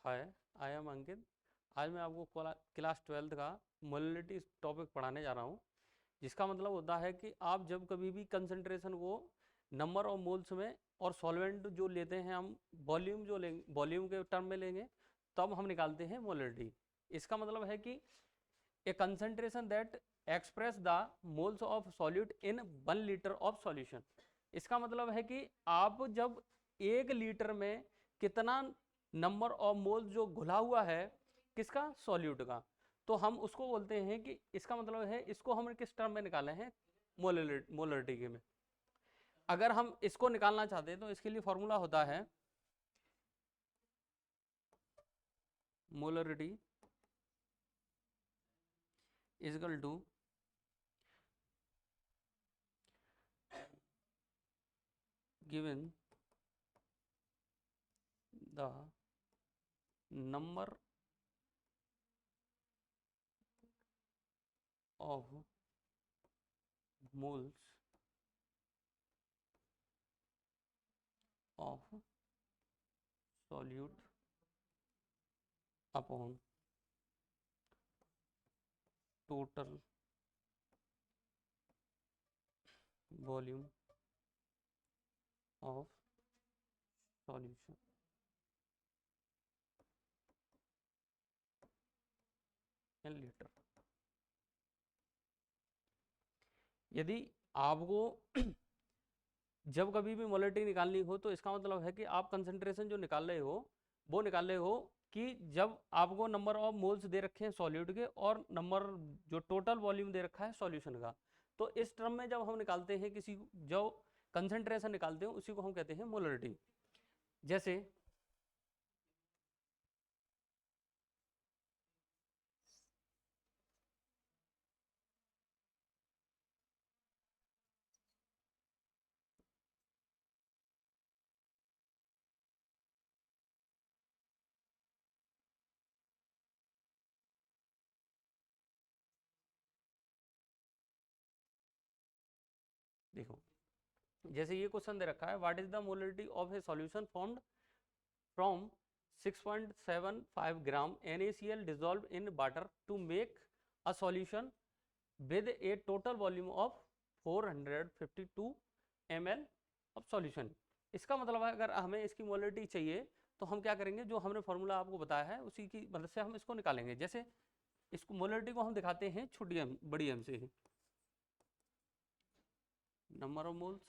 Hi, I am अंकित। आज मैं आपको क्लास 12th का मोलरिटी टॉपिक पढ़ाने जा रहा हूँ, जिसका मतलब होता है कि आप जब कभी भी कंसंट्रेशन को नंबर ऑफ मोल्स में और सॉल्वेंट जो लेते हैं हम वॉल्यूम जो लेंगे, वॉल्यूम के टर्म में लेंगे, तब हम निकालते हैं मोलरिटी। इसका मतलब है कि a concentration that express the moles of solute in 1 litre of solution. इसका मतलब है कि आप जब 1 लीटर में कितना नंबर ऑफ मोल्स जो घुला हुआ है किसका, सॉल्यूट का, तो हम उसको बोलते हैं कि इसका मतलब है इसको हम किस टर्म में निकाले हैं, मोलरिटी के में। अगर हम इसको निकालना चाहते हैं तो इसके लिए फॉर्मूला होता है molarity is equal to given the number of moles of solute upon total volume of solution। In litre. यदि आपको जब कभी भी मोलरिटी निकालनी हो तो इसका मतलब है कि आप कंसंट्रेशन जो निकाल रहे हो वो निकाल रहे हो कि जब आपको नंबर ऑफ मोल्स दे रखे हैं सॉल्यूट के और नंबर जो टोटल वॉल्यूम दे रखा है सॉल्यूशन का, तो इस टर्म में जब हम निकालते हैं किसी जो कंसंट्रेशन निकालते हैं उसी को हम कहते हैं मोलरिटी। जैसे देखो, जैसे ये क्वेश्चन दे रखा है, what is the molarity of A solution formed from 6.75 gram NaCl dissolved in water to make a solution with a total volume of 452 ml of solution। इसका मतलब है अगर हमें इसकी मोलरिटी चाहिए तो हम क्या करेंगे, जो हमने फॉर्मूला आपको बताया है उसी की मदद से हम इसको निकालेंगे। जैसे इसको मोलरिटी को हम दिखाते हैं छोटी एम बड़ी एम से, number of moles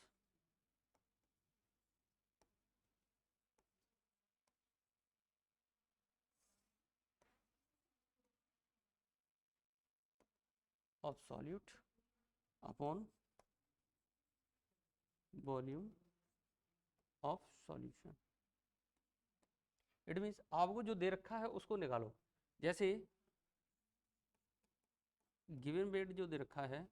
of solute upon volume of solution। It means आपको जो दे रखा है उसको निकालो। जैसे गिवन वेट जो दे रखा है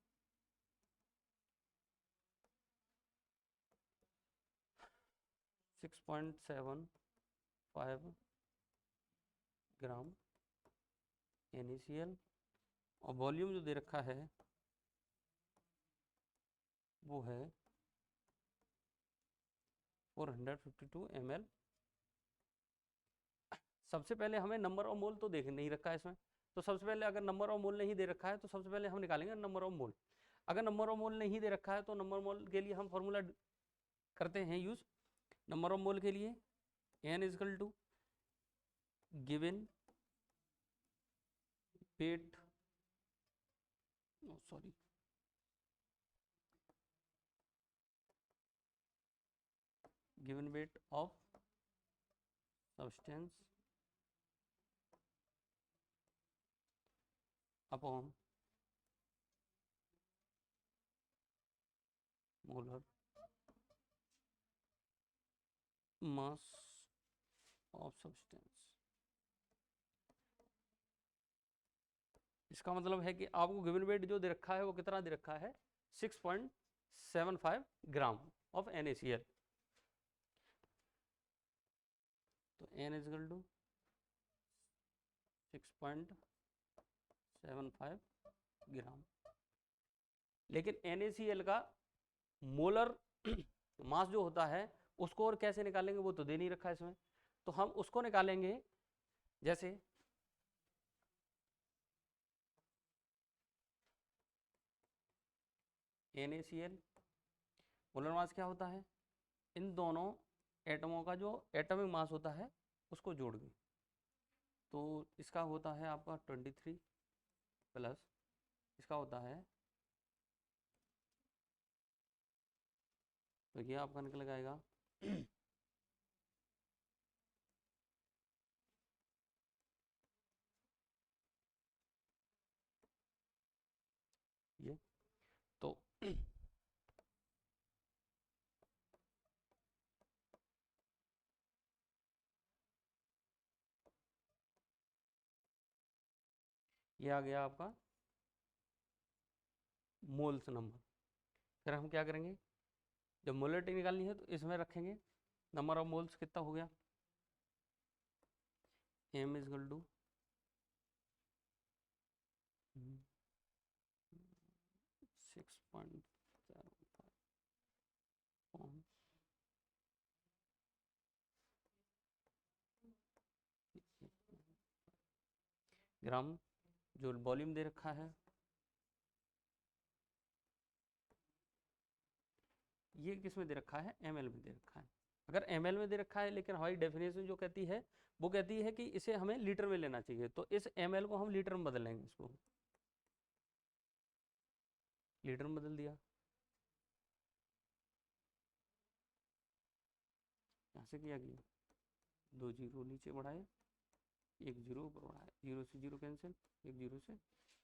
6.75 ग्राम NaCl और वॉल्यूम जो दे रखा है वो है 452 ml। सबसे पहले हमें नंबर ऑफ मोल तो देख नहीं रखा है इसमें, तो सबसे पहले अगर नंबर ऑफ मोल नहीं दे रखा है तो सबसे पहले हम निकालेंगे नंबर ऑफ मोल। अगर नंबर ऑफ मोल नहीं दे रखा है तो नंबर मोल के लिए हम फॉर्मूला करते हैं यूज। नंबर ऑफ मोल के लिए N is equal to given weight, sorry, given weight of substance upon molar mass of substance. इसका मतलब है कि आपको गिवन वेट जो दे रखा है वो कितना दे रखा है, 6.75 ग्राम ऑफ NaCl। तो N इज इक्वल टू 6.75 ग्राम। लेकिन NaCl का मोलर मास जो होता है उसको और कैसे निकालेंगे वो तो दे नहीं रखा है इसमें, तो हम उसको निकालेंगे जैसे NaCl, मोलर मास क्या होता है, इन दोनों एटमों का जो एटॉमिक मास होता है उसको जोड़ के, तो इसका होता है आपका 23 प्लस इसका होता है, तो ये आपका निकल जाएगा ये तो ये आ गया आपका मोल्स नंबर। फिर हम क्या करेंगे, जब मोलरिटी निकालनी है तो इसमें रखेंगे नंबर ऑफ मोल्स कितना हो गया, m इज इक्वल टू 6.05 ग्राम, जो वॉल्यूम दे रखा है ये किस में दे रखा है, ml में दे रखा है। अगर ml में दे रखा है लेकिन हमारी डेफिनेशन जो कहती है वो कहती है कि इसे हमें लीटर में लेना चाहिए, तो इस ml को हम लीटर में बदल लेंगे, इसको लीटर में बदल दिया, यहाँ से किया गया 2 जीरो नीचे बढ़ाए, 1 जीरो ऊपर बढ़ाए, 0 से 0 कैंसिल, 1 जीरो से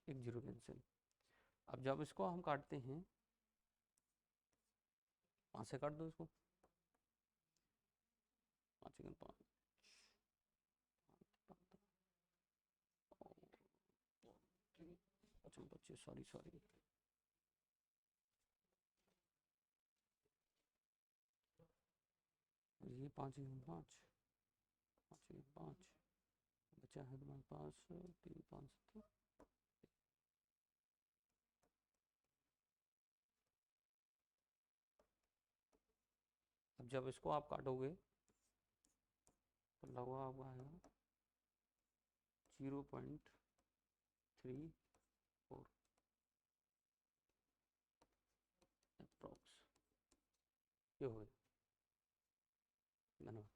1 जीरो कैंसिल। अब जब इसको हम काटते हैं, 5 से काट दो इसको, 5 5 25, सॉरी सॉरी, ये 5 5 5 5 बचा है तुम्हारे पास 3 5 7। अब जब इसको आप काटोगे तो लगभग आपका आएगा 0.34 अप्रॉक्स, ये हो गया। धन्यवाद।